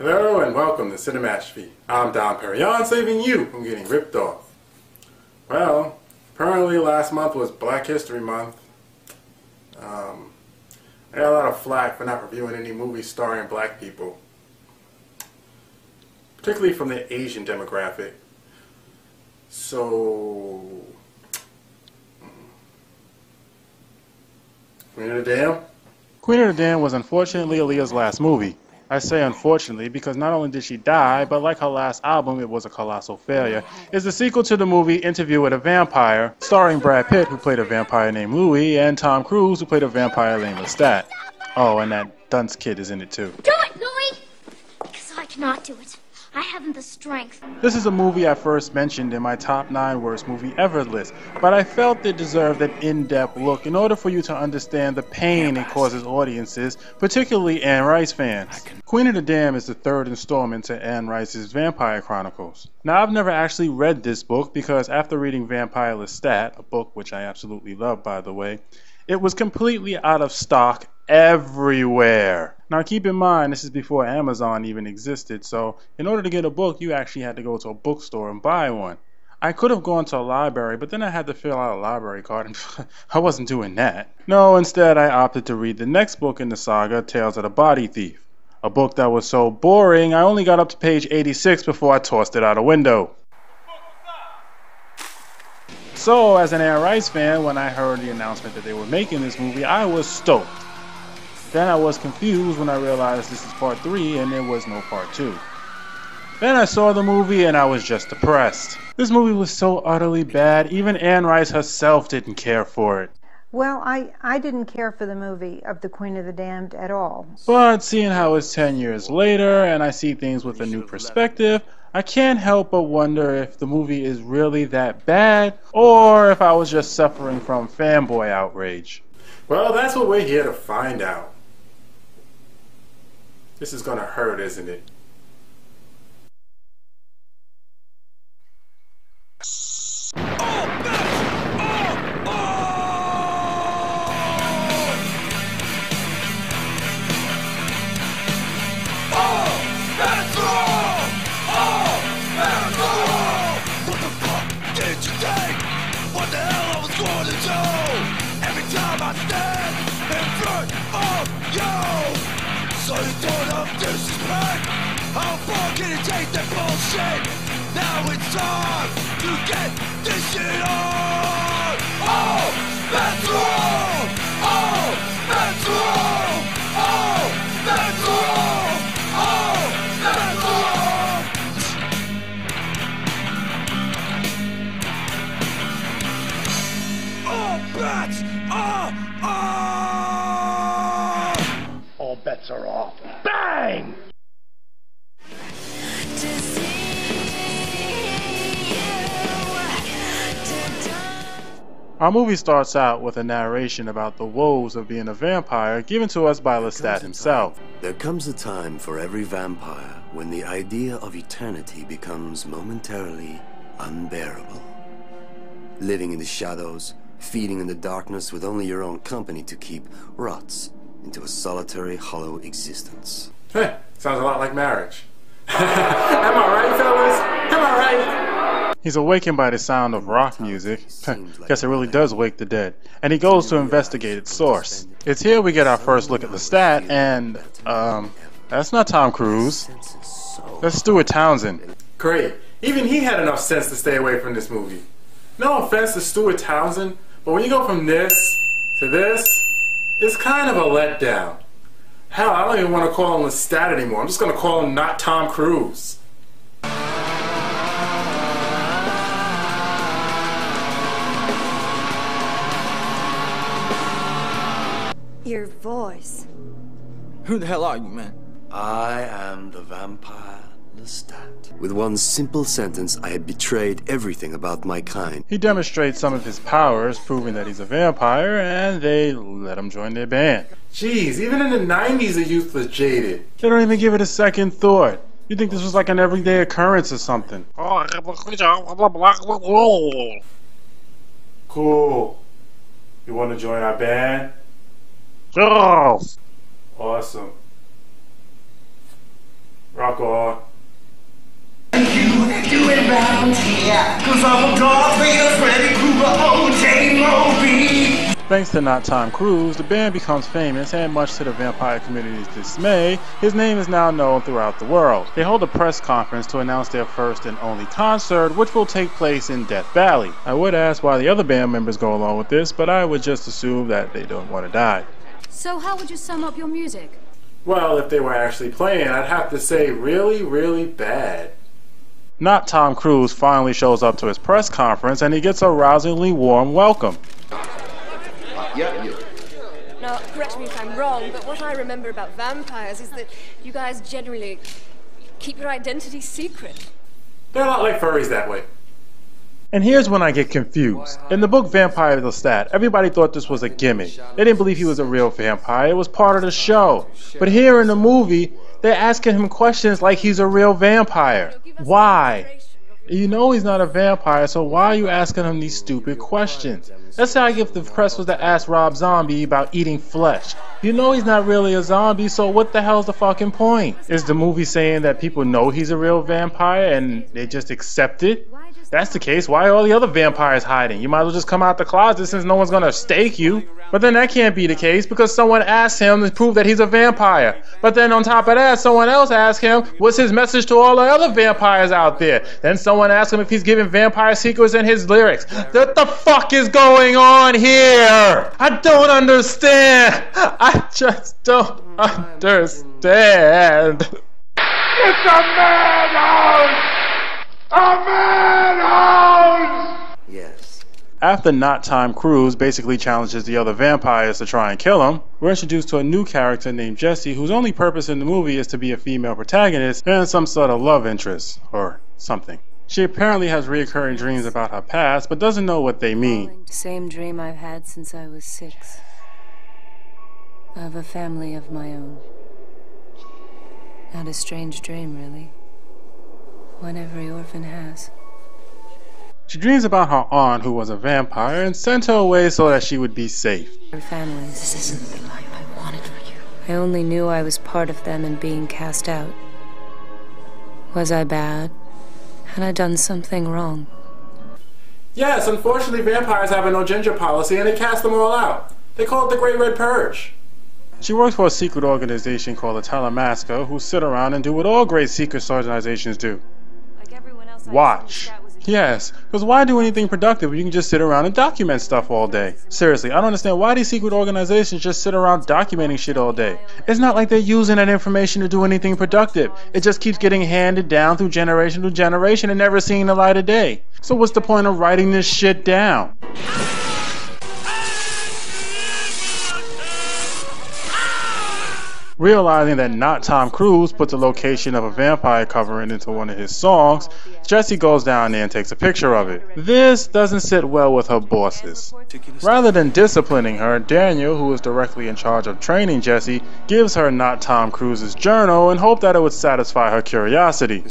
Hello and welcome to Cinematography. I'm Don Perignon, saving you from getting ripped off. Well, apparently last month was Black History Month. I got a lot of flack for not reviewing any movies starring black people, particularly from the Asian demographic. So, Queen of the Dam? Queen of the Dam was unfortunately Aaliyah's last movie. I say unfortunately because not only did she die, but like her last album, it was a colossal failure. It's the sequel to the movie Interview with a Vampire, starring Brad Pitt, who played a vampire named Louis, and Tom Cruise, who played a vampire named Lestat. Oh, and that dunce kid is in it too. Do it, Louis! Because I cannot do it. I haven't the strength. This is a movie I first mentioned in my top 9 worst movie ever list, but I felt it deserved an in-depth look in order for you to understand the pain it causes audiences, particularly Anne Rice fans. Queen of the Dam is the third installment to Anne Rice's Vampire Chronicles. Now, I've never actually read this book because after reading Vampire Lestat, a book which I absolutely love by the way, it was completely out of stock everywhere. Now keep in mind, this is before Amazon even existed, so in order to get a book, you actually had to go to a bookstore and buy one. I could have gone to a library, but then I had to fill out a library card, and I wasn't doing that. No, instead I opted to read the next book in the saga, Tales of the Body Thief. A book that was so boring, I only got up to page 86 before I tossed it out a window. So, as an Anne Rice fan, when I heard the announcement that they were making this movie, I was stoked. Then I was confused when I realized this is part 3 and there was no part 2. Then I saw the movie and I was just depressed. This movie was so utterly bad, even Anne Rice herself didn't care for it. Well, I didn't care for the movie of The Queen of the Damned at all. But seeing how it's 10 years later and I see things with a new perspective, I can't help but wonder if the movie is really that bad or if I was just suffering from fanboy outrage. Well, that's what we're here to find out. This is gonna hurt, isn't it? So you don't have disrespect. How far can you take that bullshit? Now it's time to get this shit on. Oh, that's wrong. Oh, that's wrong. Oh, that's wrong. Oh, that's wrong. Oh, bats. All bets are off. Bang! Our movie starts out with a narration about the woes of being a vampire given to us by Lestat himself. There comes a time for every vampire when the idea of eternity becomes momentarily unbearable. Living in the shadows, feeding in the darkness with only your own company to keep, rots into a solitary, hollow existence. Heh, sounds a lot like marriage. Am I right, fellas? Am I right? He's awakened by the sound of rock music. Guess it really does wake the dead. And he goes to investigate its source. It's here we get our first look at Lestat, and, that's not Tom Cruise. That's Stuart Townsend. Great. Even he had enough sense to stay away from this movie. No offense to Stuart Townsend, but when you go from this to this, it's kind of a letdown. Hell, I don't even want to call him Lestat anymore. I'm just going to call him not Tom Cruise. Your voice. Who the hell are you, man? I am the vampire Lestat. With one simple sentence, I had betrayed everything about my kind. He demonstrates some of his powers, proving that he's a vampire, and they let him join their band. Jeez, even in the 90s the youth was jaded. They don't even give it a second thought. You'd think this was like an everyday occurrence or something. Cool. You want to join our band? Oh. Awesome. We're off fuck off. You do it round here, 'cause I'm a Darth Vader, Freddy Krueger, OJ Moby. Thanks to not Tom Cruise, the band becomes famous, and much to the vampire community's dismay, his name is now known throughout the world. They hold a press conference to announce their first and only concert, which will take place in Death Valley. I would ask why the other band members go along with this, but I would just assume that they don't want to die. So how would you sum up your music? Well, if they were actually playing, I'd have to say really, really bad. Not Tom Cruise finally shows up to his press conference, and he gets a rousingly warm welcome. Now, correct me if I'm wrong, but what I remember about vampires is that you guys generally keep your identity secret. They're a lot like furries that way. And here's when I get confused. In the book Vampire Lestat, everybody thought this was a gimmick. They didn't believe he was a real vampire, it was part of the show. But here in the movie, they're asking him questions like he's a real vampire. Why? You know he's not a vampire, so why are you asking him these stupid questions? That's like if the press was to ask Rob Zombie about eating flesh. You know he's not really a zombie, so what the hell's the fucking point? Is the movie saying that people know he's a real vampire and they just accept it? If that's the case, why are all the other vampires hiding? You might as well just come out the closet since no one's gonna stake you. But then that can't be the case because someone asked him to prove that he's a vampire. But then on top of that, someone else asked him what's his message to all the other vampires out there. Then someone asked him if he's giving vampire secrets in his lyrics. What the fuck is going on here? I don't understand. I just don't understand. It's a madhouse! A madhouse! Yes. After not Tom Cruise basically challenges the other vampires to try and kill him, we're introduced to a new character named Jessie, whose only purpose in the movie is to be a female protagonist and some sort of love interest, or something. She apparently has recurring dreams about her past, but doesn't know what they mean. Same dream I've had since I was 6. I have a family of my own. Not a strange dream, really. One every orphan has. She dreams about her aunt who was a vampire and sent her away so that she would be safe. Her families. This isn't the life I wanted for you. I only knew I was part of them and being cast out. Was I bad? Had I done something wrong? Yes, unfortunately vampires have a no ginger policy and they cast them all out. They call it the Great Red Purge. She works for a secret organization called the Telemaska, who sit around and do what all great secret organizations do. Watch. Yes, because why do anything productive when you can just sit around and document stuff all day? Seriously, I don't understand why these secret organizations just sit around documenting shit all day. It's not like they're using that information to do anything productive. It just keeps getting handed down through generation to generation and never seeing the light of day. So what's the point of writing this shit down? Realizing that not Tom Cruise put the location of a vampire covering into one of his songs, Jessie goes down there and takes a picture of it. This doesn't sit well with her bosses. Rather than disciplining her, Daniel, who is directly in charge of training Jessie, gives her not Tom Cruise's journal and hoped that it would satisfy her curiosity.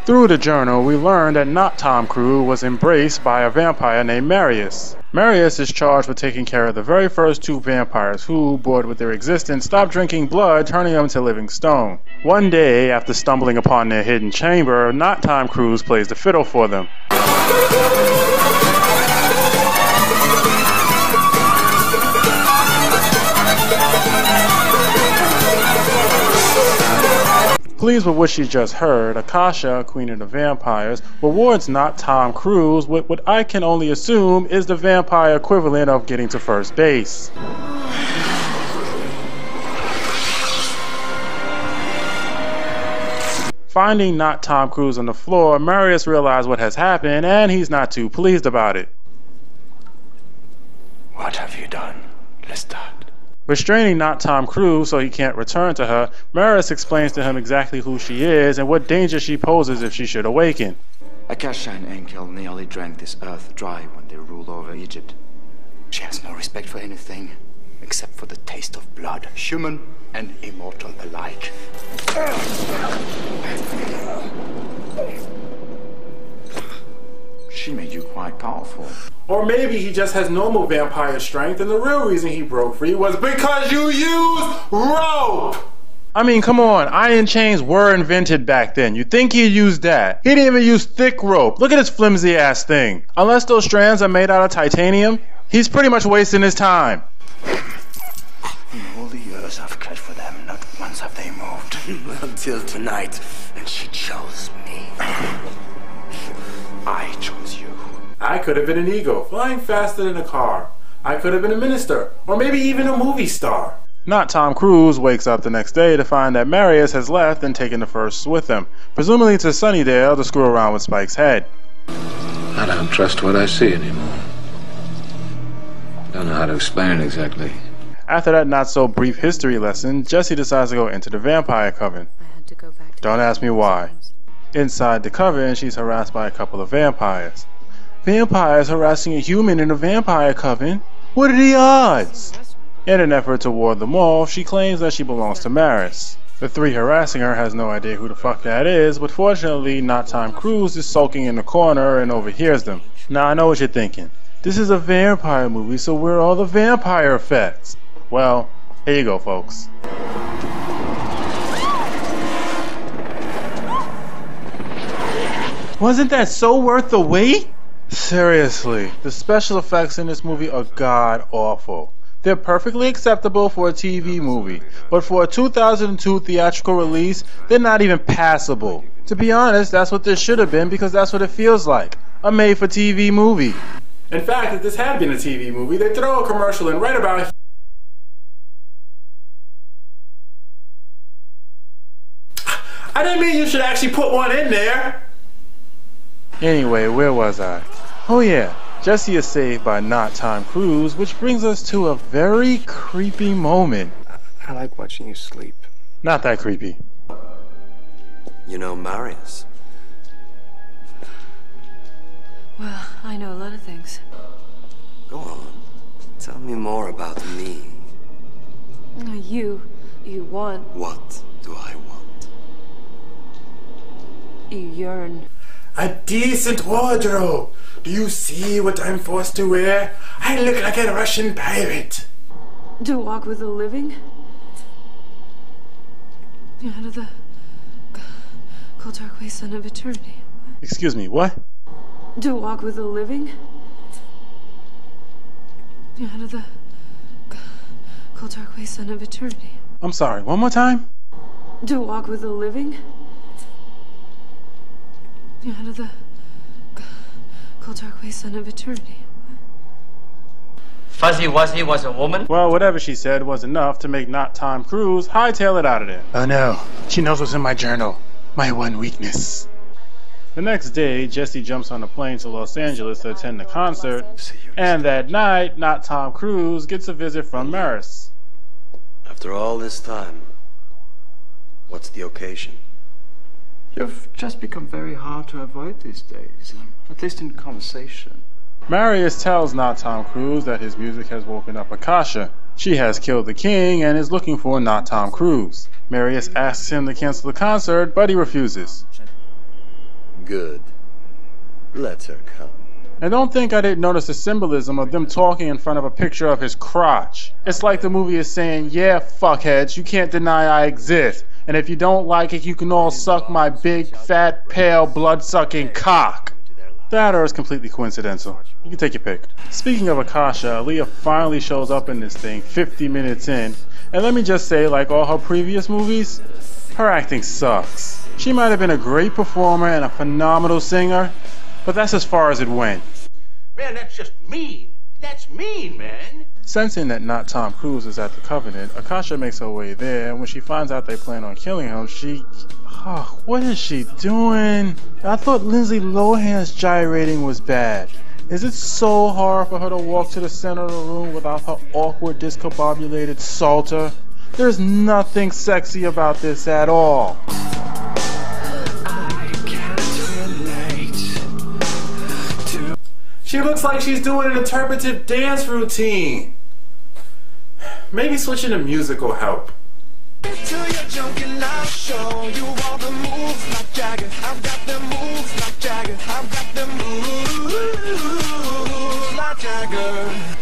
Through the journal, we learn that not Tom Cruise was embraced by a vampire named Marius. Marius is charged with taking care of the very first 2 vampires who, bored with their existence, stopped drinking blood, turning them to living stone. One day, after stumbling upon their hidden chamber, not Tom Cruise plays the fiddle for them. Pleased with what she just heard, Akasha, Queen of the Vampires, rewards not Tom Cruise with what I can only assume is the vampire equivalent of getting to first base. Finding not Tom Cruise on the floor, Marius realizes what has happened and he's not too pleased about it. What have you done, Lestat? Restraining not Tom Cruise so he can't return to her, Marius explains to him exactly who she is and what danger she poses if she should awaken. Akasha and Enkel nearly drank this earth dry when they ruled over Egypt. She has no respect for anything except for the taste of blood, human and immortal alike. She made you quite powerful. Or maybe he just has normal vampire strength and the real reason he broke free was because you used rope! I mean, come on, iron chains were invented back then. You'd think he'd use that. He didn't even use thick rope. Look at this flimsy ass thing. Unless those strands are made out of titanium, he's pretty much wasting his time. In all the years I've cared for them, not once have they moved. Until tonight, and she chose me. I chose you. I could have been an eagle, flying faster than a car. I could have been a minister, or maybe even a movie star. Not Tom Cruise wakes up the next day to find that Marius has left and taken the first with him, presumably to Sunnydale to screw around with Spike's head. I don't trust what I see anymore. Don't know how to explain it exactly. After that not-so-brief history lesson, Jesse decides to go into the vampire coven. Don't ask me why. Inside the coven, she's harassed by a couple of vampires. Vampires harassing a human in a vampire coven? What are the odds? In an effort to ward them off, she claims that she belongs to Maris. The three harassing her has no idea who the fuck that is, but fortunately, not Tom Cruise is sulking in the corner and overhears them. Now I know what you're thinking. This is a vampire movie, so where are all the vampire effects? Well, here you go, folks. Wasn't that so worth the wait? Seriously, the special effects in this movie are god-awful. They're perfectly acceptable for a TV movie, but for a 2002 theatrical release, they're not even passable. To be honest, that's what this should have been because that's what it feels like. A made-for-TV movie. In fact, if this had been a TV movie, they'd throw a commercial in right about here. I didn't mean you should actually put one in there. Anyway, where was I? Oh yeah, Jesse is saved by not Tom Cruise, which brings us to a very creepy moment. I like watching you sleep. Not that creepy. You know Marius? Well, I know a lot of things. Go on. Tell me more about me. You want. What do I want? You yearn. A decent wardrobe. Do you see what I'm forced to wear? I look like a Russian pirate. To walk with the living? Out of the cold dark wasteland son of eternity. Excuse me, what? To walk with the living? Out of the cold dark wasteland of eternity. I'm sorry, one more time? To walk with the living? Out of the cold dark wasteland of eternity. Fuzzy Wuzzy was a woman? Well, whatever she said was enough to make not Tom Cruise hightail it out of there. Oh no, she knows what's in my journal. My one weakness. The next day, Jesse jumps on a plane to Los Angeles to attend the concert, and that night, not Tom Cruise gets a visit from Maris. After all this time, what's the occasion? You've just become very hard to avoid these days, at least in conversation. Marius tells not Tom Cruise that his music has woken up Akasha. She has killed the king and is looking for not Tom Cruise. Marius asks him to cancel the concert, but he refuses. Good. Let her come. And don't think I didn't notice the symbolism of them talking in front of a picture of his crotch. It's like the movie is saying, yeah, fuckheads, you can't deny I exist. And if you don't like it, you can all suck my big, fat, pale, blood-sucking cock. That or is completely coincidental. You can take your pick. Speaking of Akasha, Aaliyah finally shows up in this thing 50 minutes in. And let me just say, like all her previous movies, her acting sucks. She might have been a great performer and a phenomenal singer, but that's as far as it went. Man, that's just mean. That's mean, man. Sensing that not Tom Cruise is at the Covenant, Akasha makes her way there, and when she finds out they plan on killing him, she... Oh, what is she doing? I thought Lindsay Lohan's gyrating was bad. Is it so hard for her to walk to the center of the room without her awkward discombobulated salter? There's nothing sexy about this at all. She looks like she's doing an interpretive dance routine. Maybe switching to music will help.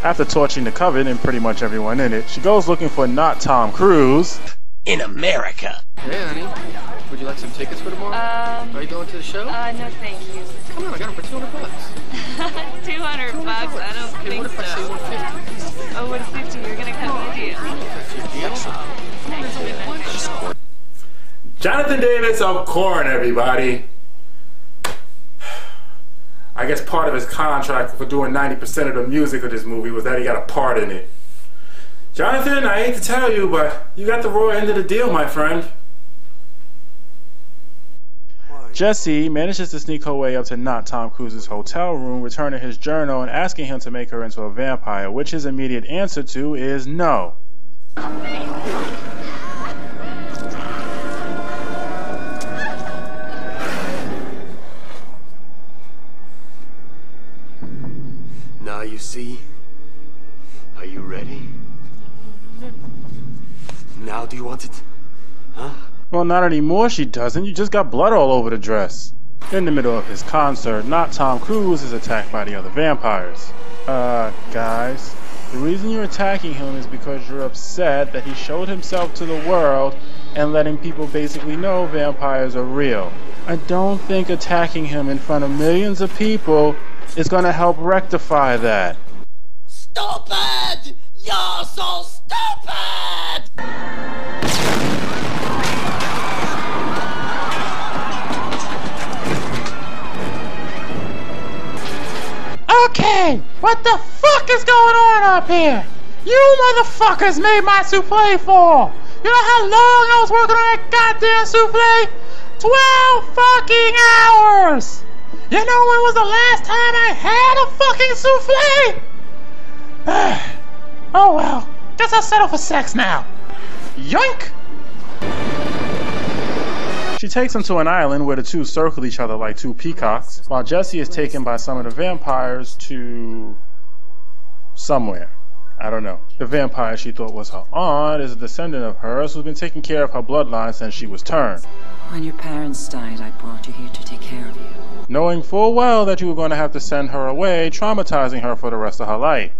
After torching the Coven and pretty much everyone in it, she goes looking for not Tom Cruise. in America. Hey, honey. Would you like some tickets for tomorrow? Are you going to the show? No, thank you. Come on, I got them for $200. $200 bucks? I don't Okay, think what if I say so. 150? Oh, 150? You're gonna cut me a deal. Jonathan Davis of Korn, everybody. I guess part of his contract for doing 90% of the music of this movie was that he got a part in it. Jonathan, I hate to tell you, but you got the raw end of the deal, my friend. Jessie manages to sneak her way up to not Tom Cruise's hotel room, returning his journal and asking him to make her into a vampire, which his immediate answer to is no. Now you see? Are you ready? Now do you want it? Huh? Well, not anymore, she doesn't. You just got blood all over the dress. In the middle of his concert, not Tom Cruise is attacked by the other vampires. Guys, the reason you're attacking him is because you're upset that he showed himself to the world and letting people basically know vampires are real. I don't think attacking him in front of millions of people is gonna help rectify that. Stupid! You're so stupid! Okay, what the fuck is going on up here? You motherfuckers made my souffle fall. You know how long I was working on that goddamn souffle? 12 fucking hours! You know when was the last time I had a fucking souffle? Oh well, guess I'll settle for sex now. Yoink! She takes him to an island where the two circle each other like two peacocks, while Jessie is taken by some of the vampires to somewhere. I don't know. The vampire she thought was her aunt is a descendant of hers who's been taking care of her bloodline since she was turned. When your parents died, I brought you here to take care of you. Knowing full well that you were going to have to send her away, traumatizing her for the rest of her life.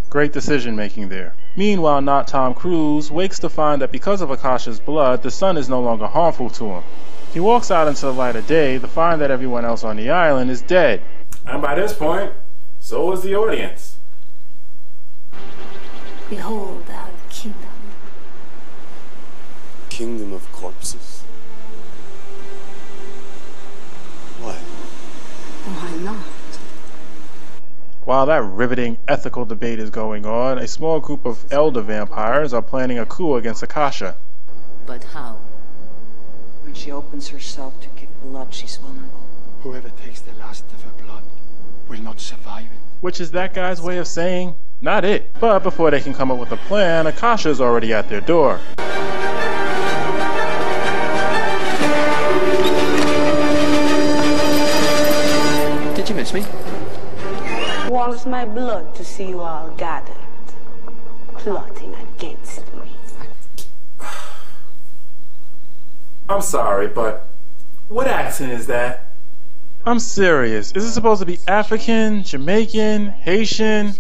Great decision making there. Meanwhile, not Tom Cruise wakes to find that because of Akasha's blood, the sun is no longer harmful to him. He walks out into the light of day to find that everyone else on the island is dead. And by this point, so was the audience. Behold our kingdom. Kingdom of corpses? What? Why not? While that riveting ethical debate is going on, a small group of elder vampires are planning a coup against Akasha. But how? When she opens herself to give blood, she's vulnerable. Whoever takes the last of her blood will not survive it. Which is that guy's way of saying, not it. But before they can come up with a plan, Akasha is already at their door. Did you miss me? Wants my blood to see you all gathered, plotting against me. I'm sorry, but what accent is that? I'm serious. Is it supposed to be African, Jamaican, Haitian?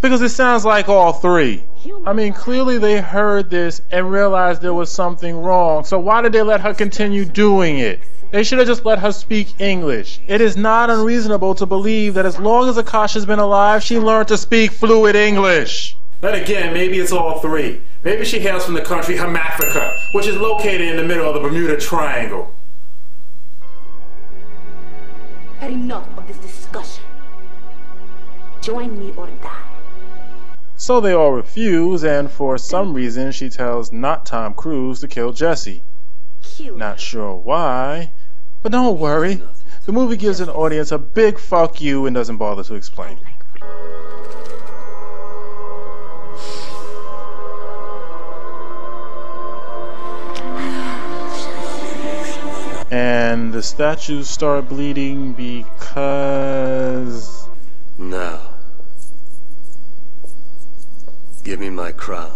Because it sounds like all three. I mean, clearly they heard this and realized there was something wrong. So why did they let her continue doing it? They should have just let her speak English. It is not unreasonable to believe that as long as Akasha's been alive, she learned to speak fluid English. Then again, maybe it's all three. Maybe she hails from the country Hermaphrica, which is located in the middle of the Bermuda Triangle. Had enough of this discussion. Join me or die. So they all refuse, and for some reason she tells not Tom Cruise to kill Jessie. Not sure why, but don't worry. The movie gives an audience a big fuck you and doesn't bother to explain. And the statues start bleeding because... Now, give me my crown.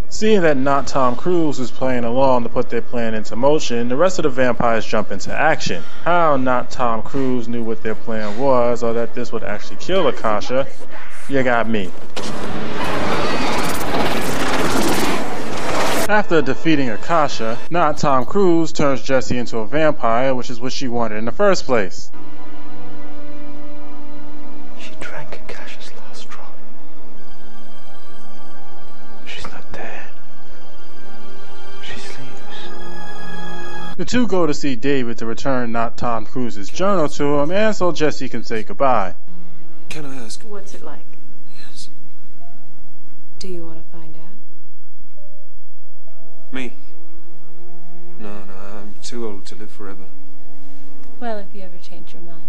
Seeing that not Tom Cruise is playing along to put their plan into motion, the rest of the vampires jump into action. How not Tom Cruise knew what their plan was, or that this would actually kill Akasha, you got me. After defeating Akasha, not Tom Cruise turns Jessie into a vampire, which is what she wanted in the first place. She drank Akasha's last drop. She's not dead. She sleeps. The two go to see David to return not Tom Cruise's journal to him, and so Jessie can say goodbye. Can I ask? What's it like? Yes. Do you want to find out? Me? No, I'm too old to live forever. Well, if you ever change your mind.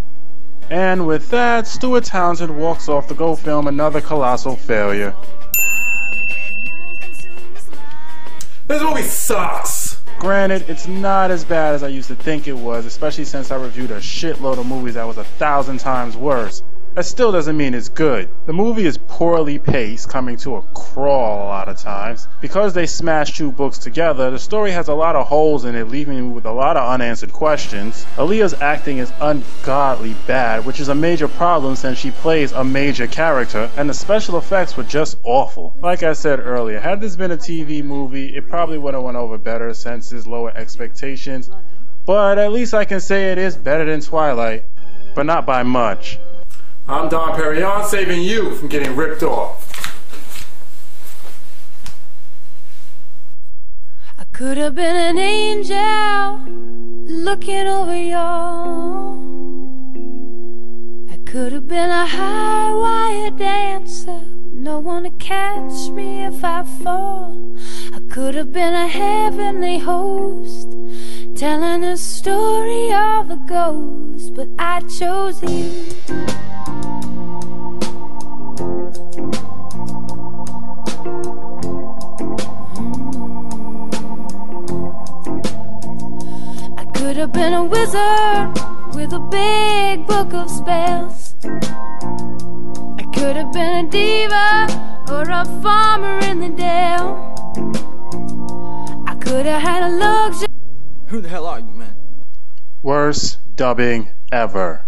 And with that, Stuart Townsend walks off to go film another colossal failure. This movie sucks! Granted, it's not as bad as I used to think it was, especially since I reviewed a shitload of movies that was 1,000 times worse. That still doesn't mean it's good. The movie is poorly paced, coming to a crawl a lot of times. Because they smashed two books together, the story has a lot of holes in it, leaving me with a lot of unanswered questions. Aaliyah's acting is ungodly bad, which is a major problem since she plays a major character, and the special effects were just awful. Like I said earlier, had this been a TV movie, it probably would have went over better since its lower expectations. But at least I can say it is better than Twilight, but not by much. I'm Don Perignon, saving you from getting ripped off. I could have been an angel looking over y'all. I could have been a high wire dancer, no one to catch me if I fall. I could have been a heavenly host, telling the story of a ghost, but I chose you. I could have been a wizard with a big book of spells. I could have been a diva or a farmer in the dale. I could have had a luxury. Who the hell are you, man? Worst dubbing ever.